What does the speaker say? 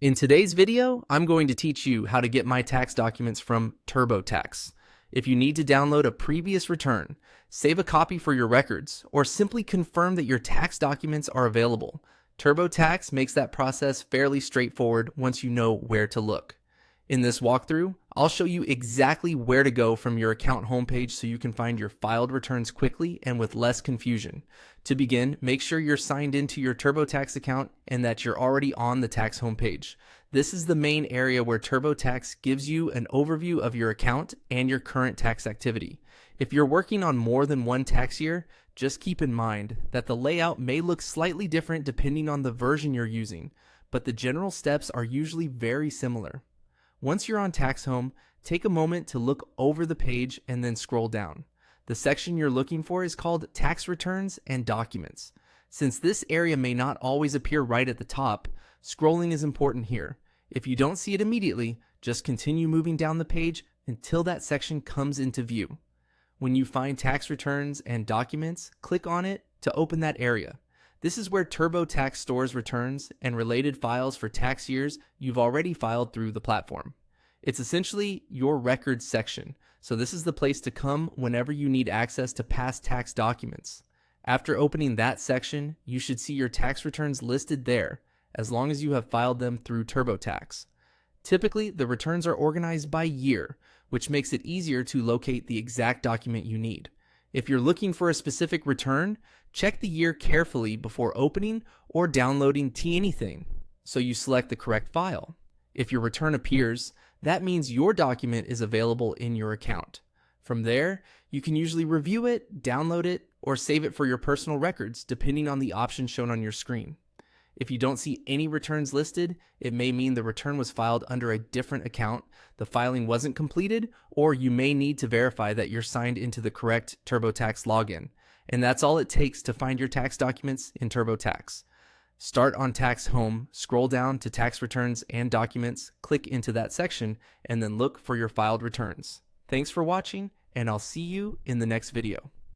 In today's video, I'm going to teach you how to get my tax documents from Turbotax. If you need to download a previous return, save a copy for your records, or simply confirm that your tax documents are available, Turbotax makes that process fairly straightforward once you know where to look. In this walkthrough, I'll show you exactly where to go from your account homepage so you can find your filed returns quickly and with less confusion. To begin, make sure you're signed into your Turbotax account and that you're already on the tax homepage. This is the main area where Turbotax gives you an overview of your account and your current tax activity. If you're working on more than one tax year, just keep in mind that the layout may look slightly different depending on the version you're using, but the general steps are usually very similar. Once you're on Tax Home, take a moment to look over the page and then scroll down. The section you're looking for is called Tax Returns and Documents. Since this area may not always appear right at the top, scrolling is important here. If you don't see it immediately, just continue moving down the page until that section comes into view. When you find Tax Returns and Documents, click on it to open that area. This is where Turbotax stores returns and related files for tax years you've already filed through the platform. It's essentially your records section, so this is the place to come whenever you need access to past tax documents. After opening that section, you should see your tax returns listed there, as long as you have filed them through Turbotax. Typically, the returns are organized by year, which makes it easier to locate the exact document you need. If you're looking for a specific return, check the year carefully before opening or downloading anything, so you select the correct file. If your return appears, that means your document is available in your account. From there, you can usually review it, download it, or save it for your personal records, depending on the option shown on your screen. If you don't see any returns listed, it may mean the return was filed under a different account, the filing wasn't completed, or you may need to verify that you're signed into the correct Turbotax login. And that's all it takes to find your tax documents in Turbotax. Start on Tax Home, scroll down to Tax Returns and Documents, click into that section, and then look for your filed returns. Thanks for watching, and I'll see you in the next video.